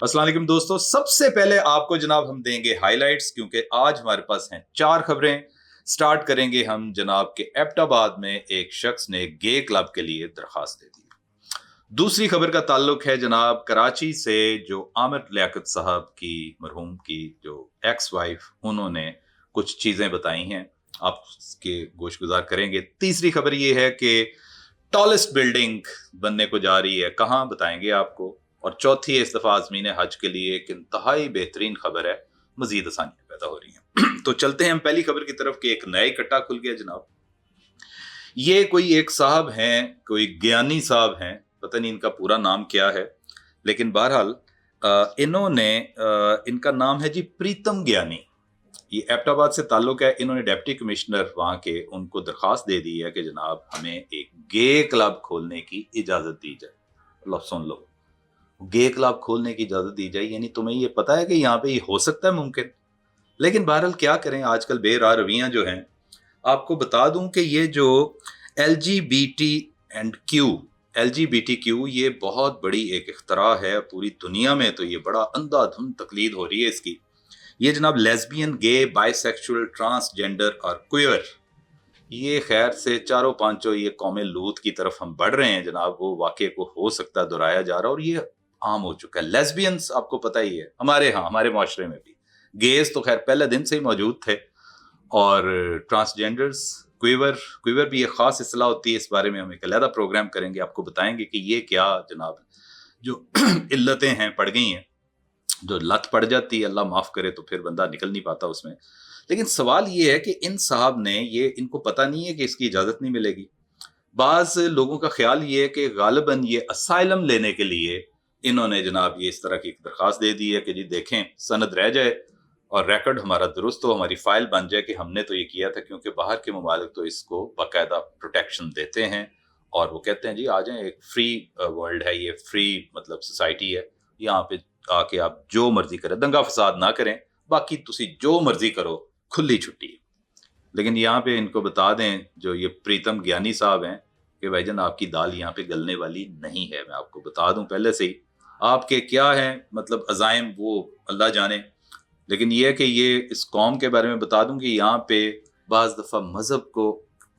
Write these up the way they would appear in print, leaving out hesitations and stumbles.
अस्सलाम वालेकुम दोस्तों, सबसे पहले आपको जनाब हम देंगे हाइलाइट्स, क्योंकि आज हमारे पास हैं 4 खबरें। स्टार्ट करेंगे हम जनाब के एबटाबाद में एक शख्स ने गे क्लब के लिए दरखास्त दे दी। दूसरी खबर का ताल्लुक है जनाब कराची से, जो आमिर लियाकत साहब की, मरहूम की जो एक्स वाइफ, उन्होंने कुछ चीजें बताई हैं, आपके गोश गुजार करेंगे। तीसरी खबर ये है कि टॉलेस्ट बिल्डिंग बनने को जा रही है, कहाँ बताएंगे आपको। और चौथी, इस दफा आज़मीन हज के लिए एक इंतहाई बेहतरीन खबर है, मजीद आसानियां पैदा हो रही हैं। तो चलते हैं हम पहली खबर की तरफ कि एक नया इकट्ठा खुल गया जनाब। ये कोई एक साहब हैं, कोई ज्ञानी साहब हैं, पता नहीं इनका पूरा नाम क्या है, लेकिन बहरहाल इन्होंने इनका नाम है जी प्रीतम ज्ञानी। ये एबटाबाद से ताल्लुक है। इन्होंने डिप्टी कमिश्नर वहाँ के, उनको दरखास्त दे दी है कि जनाब हमें एक गे क्लब खोलने की इजाज़त दी जाए। लो सुन लो, गे क्लब खोलने की इजाज़त दी जाए, यानी तुम्हें ये पता है कि यहाँ पे ये हो सकता है मुमकिन। लेकिन बहरहाल क्या करें, आजकल बेराह रवियाँ जो हैं। आपको बता दूं कि ये जो LGBTQ ये बहुत बड़ी एक इख्तरा है पूरी दुनिया में, तो ये बड़ा अंधाधुंध तकलीद हो रही है इसकी। ये जनाब लेस्बियन, गे, बाइसेक्सुअल, ट्रांसजेंडर और क्वेयर, ये खैर से चारों पांचों ये कौमे लूत की तरफ हम बढ़ रहे हैं जनाब। वो वाक़े को हो सकता है दोहराया जा रहा है और ये आम हो चुका है। लेस्बियंस आपको पता ही है, हमारे माशरे में भी। गेज तो खैर पहले दिन से ही मौजूद थे, और ट्रांसजेंडर्स, क्वेवर भी एक खास इस्तेलाह होती है। इस बारे में हम एक अलग प्रोग्राम करेंगे, आपको बताएंगे कि ये क्या जनाब जो इल्लतें हैं, पड़ गई हैं, जो लत पड़ जाती है, अल्लाह माफ करे, तो फिर बंदा निकल नहीं पाता उसमें। लेकिन सवाल ये है कि इन साहब ने ये, इनको पता नहीं है कि इसकी इजाजत नहीं मिलेगी। बाज लोगों का ख्याल ये है कि गालिबन ये असाइलम लेने के लिए इन्होंने जनाब ये इस तरह की दरखास्त दे दी है कि जी देखें, सनद रह जाए और रिकॉर्ड हमारा दुरुस्त हो, हमारी फाइल बन जाए कि हमने तो ये किया था। क्योंकि बाहर के ममालिक तो इसको बाकायदा प्रोटेक्शन देते हैं और वो कहते हैं जी आ जाएं, एक फ्री वर्ल्ड है ये, फ्री मतलब सोसाइटी है, यहाँ पे आके आप जो मर्जी करें, दंगा फसाद ना करें, बाकी तुसी जो मर्जी करो, खुली छुट्टी है। लेकिन यहाँ पे इनको बता दें, जो ये प्रीतम ज्ञानी साहब हैं, कि भाईजान आपकी दाल यहाँ पे गलने वाली नहीं है। मैं आपको बता दूं पहले से ही, आपके क्या हैं मतलब अजाइम, वो अल्लाह जाने। लेकिन ये है कि ये इस कौम के बारे में बता दूं कि यहाँ पे बाज़ दफ़ा मज़हब को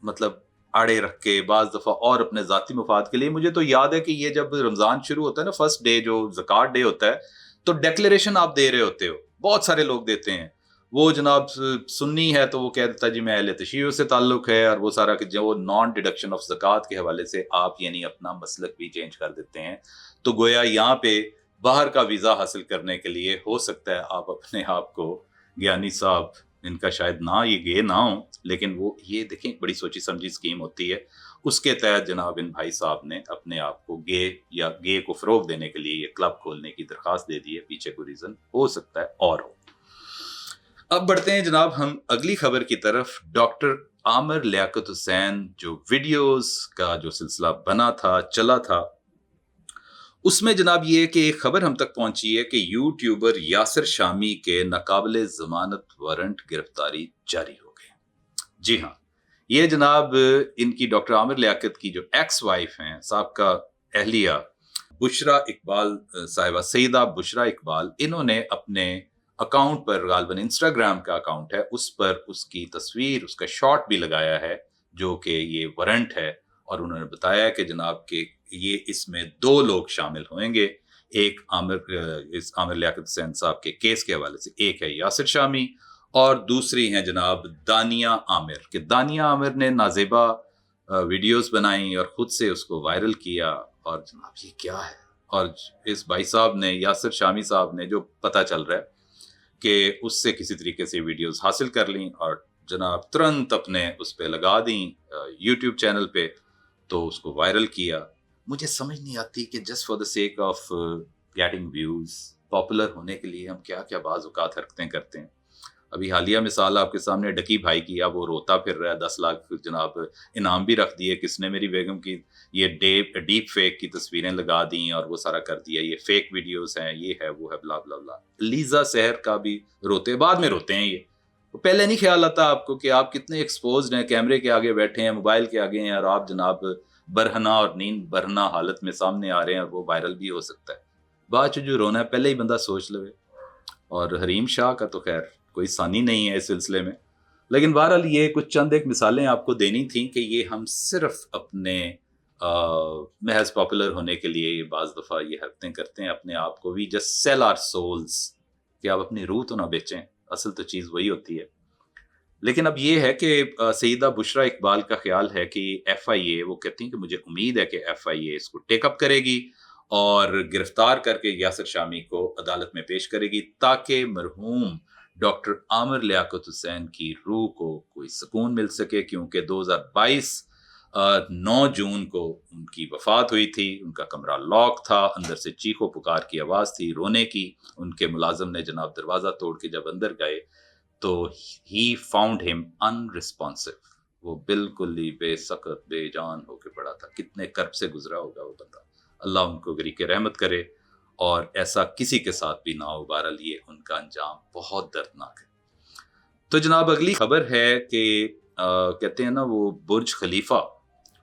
मतलब आड़े रख के, बाज़ दफ़ा और अपने ज़ाती मफाद के लिए। मुझे तो याद है कि ये जब रमज़ान शुरू होता है ना, फर्स्ट डे जो ज़कात डे होता है, तो डेक्लेरेशन आप दे रहे होते हो, बहुत सारे लोग देते हैं। वो जनाब सुन्नी है तो वो कह देता है जी मैं अहले तशय्युअ से ताल्लुक है, और वो सारा कि जो नॉन डिडक्शन ऑफ ज़कात के हवाले से आप यानी अपना मसलक भी चेंज कर देते हैं। तो गोया यहाँ पे बाहर का वीज़ा हासिल करने के लिए हो सकता है आप अपने आप को, ज्ञानी साहब, इनका शायद ना ये गे ना हो, लेकिन वो ये देखें एक बड़ी सोची समझी स्कीम होती है, उसके तहत जनाब इन भाई साहब ने अपने आप को गे या गे को फ़रोग देने के लिए ये क्लब खोलने की दरख्वास्त दे दी है। पीछे कोई रीज़न हो सकता है और हो। अब बढ़ते हैं जनाब हम अगली खबर की तरफ। डॉक्टर आमिर लियाकत हुसैन, जो वीडियोस का जो सिलसिला बना था, चला था, उसमें जनाब ये कि एक खबर हम तक पहुंची है कि यूट्यूबर यासिर शामी के नाकाबिले जमानत वारंट गिरफ्तारी जारी हो गई। जी हाँ, ये जनाब इनकी डॉक्टर आमिर लियाकत की जो एक्स वाइफ हैं, साबका अहलिया बुशरा इकबाल साहिबा, सईदा बुशरा इकबाल, इन्होंने अपने अकाउंट पर, गालबन इंस्टाग्राम का अकाउंट है, उस पर उसकी तस्वीर, उसका शॉट भी लगाया है जो कि ये वारंट है। और उन्होंने बताया कि जनाब के ये इसमें 2 लोग शामिल होंगे। एक इस आमिर लियाकत हुसैन साहब के केस के हवाले से, एक है यासिर शामी और दूसरी हैं जनाब दानिया आमिर। कि दानिया आमिर ने नाजेबा वीडियोस बनाई और खुद से उसको वायरल किया। और जनाब ये क्या है, और इस भाई साहब ने, यासिर शामी साहब ने, जो पता चल रहा है कि उससे किसी तरीके से वीडियोस हासिल कर ली और जनाब तुरंत अपने उस पर लगा दी यूट्यूब चैनल पे, तो उसको वायरल किया। मुझे समझ नहीं आती कि just for the sake of getting views, popular होने के लिए हम क्या क्या बाज़ औक़ात हरकतें करते हैं। अभी हालिया मिसाल आपके सामने डकी भाई की, अब वो रोता फिर रहा है, 10 लाख जनाब इनाम भी रख दिए। किसने मेरी बेगम की ये डीप फेक की तस्वीरें लगा दी और वो सारा कर दिया, ये फेक वीडियोस हैं, ये है वो है, ब्ला ब्ला ब्ला। लीजा सहर का भी रोते, बाद में रोते हैं ये, पहले नहीं ख्याल आता आपको कि आप कितने एक्सपोज्ड हैं, कैमरे के आगे बैठे हैं, मोबाइल के आगे हैं, और आप जनाब बरहना और नींद बरहना हालत में सामने आ रहे हैं, और वो वायरल भी हो सकता है। بعد جو رونا ہے پہلے ہی بندہ سوچ لے. اور حریم شاہ کا تو خیر کوئی ثانی نہیں ہے اس سلسلے میں، لیکن بہرحال یہ کچھ چند ایک مثالیں آپ کو دینی تھیں کہ یہ ہم صرف اپنے محض پاپولر ہونے کے لیے بعض دفعہ یہ حرکتیں کرتے ہیں اپنے آپ کو بھی جسٹ سیل آر سولز، کہ آپ اپنی روح تو نہ بیچیں، اصل تو چیز وہی ہوتی ہے. لیکن اب یہ ہے کہ سیدہ بشرا اقبال کا خیال ہے کہ ایف آئی اے، وہ کہتی ہیں کہ مجھے امید ہے کہ ایف آئی اے اس کو ٹیک اپ کرے گی اور گرفتار کر کے یاسر شامی کو عدالت میں پیش کرے گی تاکہ مرحوم ڈاکٹر عامر لیاقت حسین کی روح کو کوئی سکون مل سکے، کیونکہ 2022 9 جون کو ان کی وفات ہوئی تھی. ان کا کمرہ لاک تھا، اندر سے چیخو پکار کی آواز تھی، رونے کی. ان کے ملازم نے جناب دروازہ توڑ کے جب اندر گئے تو ہی فاؤنڈ ہم انرسپانسو، وہ بالکل ہی بے سکت بے جان ہو کے پڑا تھا. کتنے کرب سے گزرا ہوگا وہ بندہ. اللہ ان کو غریق رحمت کرے اور ایسا کسی کے ساتھ بھی نہ ہو. بہرحال یہ ان کا انجام بہت دردناک ہے. تو جناب اگلی خبر ہے کہ کہتے ہیں نا وہ برج خلیفہ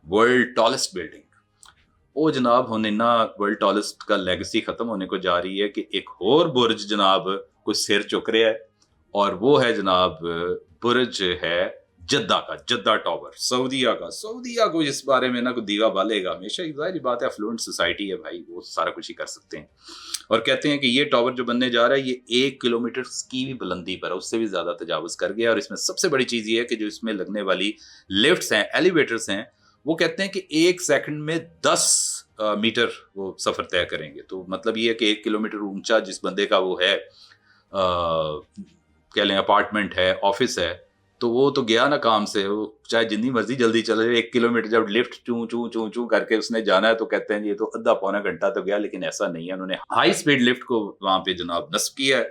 ورلڈ ٹالسٹ بلڈنگ، وہ جناب ہونے نا ورلڈ ٹالسٹ کا لیگسی ختم ہونے کو جا رہی ہے کہ ایک اور برج جناب کچھ سر چک رہا ہے، اور وہ ہے جناب برج ہے جدہ کا، جدہ ٹاور سعودیہ کا. سعودیہ کو اس بارے میں نا کوئی دیوا بالے گا ہمیشہ، ظاہری بات ہے افلوئنٹ سوسائٹی ہے بھائی، وہ سارا کچھ ہی کر سکتے ہیں. اور کہتے ہیں کہ یہ ٹاور جو بننے جا رہا ہے یہ 1 کلومیٹر کی بھی بلندی پر ہے، اس سے بھی زیادہ تجاوز کر گیا. اور اس میں سب سے بڑی چیز یہ ہے کہ جو اس میں لگنے والی لفٹس ہیں، ایلیویٹرز ہیں، وہ کہتے ہیں کہ 1 سیکنڈ میں 10 میٹر وہ سفر طے کریں گے. تو مطلب یہ ہے کہ 1 کلومیٹر اونچا جس بندے کا وہ ہے کہہ لیں اپارٹمنٹ ہے، آفس ہے، تو وہ تو گیا نا کام سے. وہ چاہے جتنی مرضی جلدی چلے، 1 کلومیٹر جب لفٹ چوں چوں چوں چوں کر کے اس نے جانا ہے تو کہتے ہیں یہ تو آدھا پونا گھنٹہ تو گیا. لیکن ایسا نہیں ہے، انہوں نے ہائی سپیڈ لفٹ کو وہاں پہ جناب نصب کیا ہے.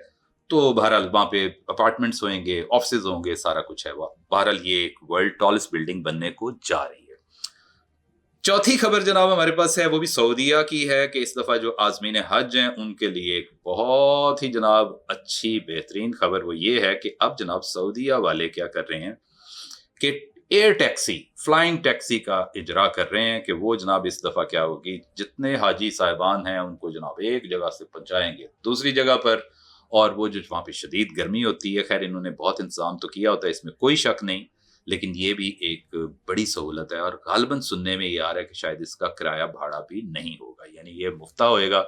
تو بہرحال وہاں پہ اپارٹمنٹس ہوئیں گے، آفسز ہوں گے، سارا کچھ ہے. بہرحال یہ ایک ورلڈ ٹالسٹ بلڈنگ بننے کو جا رہی ہے. چوتھی خبر جناب ہمارے پاس ہے، وہ بھی سعودیہ کی ہے کہ اس دفعہ جو عازمین حج ہیں ان کے لیے ایک بہت ہی جناب اچھی بہترین خبر وہ یہ ہے کہ اب جناب سعودیہ والے کیا کر رہے ہیں کہ ایئر ٹیکسی، فلائنگ ٹیکسی کا اجرا کر رہے ہیں کہ وہ جناب اس دفعہ کیا ہوگی، جتنے حاجی صاحبان ہیں ان کو جناب ایک جگہ سے پہنچائیں گے دوسری جگہ پر. اور وہ جو وہاں پہ شدید گرمی ہوتی ہے، خیر انہوں نے بہت انتظام تو کیا ہوتا ہے، اس میں کوئی شک نہیں، لیکن یہ بھی ایک بڑی سہولت ہے. اور غالباً سننے میں یہ آ رہا ہے کہ شاید اس کا کرایہ بھاڑا بھی نہیں ہوگا، یعنی یہ مفتہ ہوئے گا.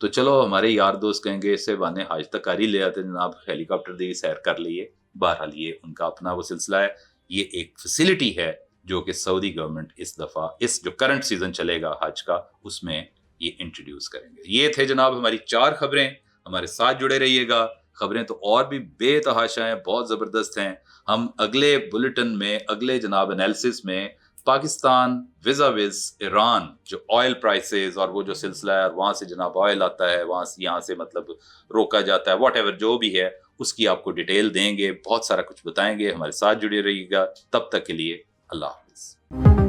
تو چلو ہمارے یار دوست کہیں گے اس سے بہانے حاج تک کر ہی لے آتے جناب، ہیلی کاپٹر دی سیر کر لیے. بہرحال یہ ان کا اپنا وہ سلسلہ ہے. یہ ایک فیسلٹی ہے جو کہ سعودی گورنمنٹ اس دفعہ اس جو کرنٹ سیزن چلے گا حج کا اس میں یہ انٹروڈیوس کریں گے. یہ تھے جناب ہماری 4 خبریں. ہمارے ساتھ جڑے رہیے گا، خبریں تو اور بھی بے تحاشا ہیں، بہت زبردست ہیں. ہم اگلے بلیٹن میں، اگلے جناب انالیسس میں پاکستان ویز ایران جو آئل پرائسز اور وہ جو سلسلہ ہے، اور وہاں سے جناب آئل آتا ہے، وہاں سے یہاں سے مطلب روکا جاتا ہے، واٹ ایور جو بھی ہے اس کی آپ کو ڈیٹیل دیں گے، بہت سارا کچھ بتائیں گے. ہمارے ساتھ جڑے رہیے گا. تب تک کے لیے اللہ حافظ.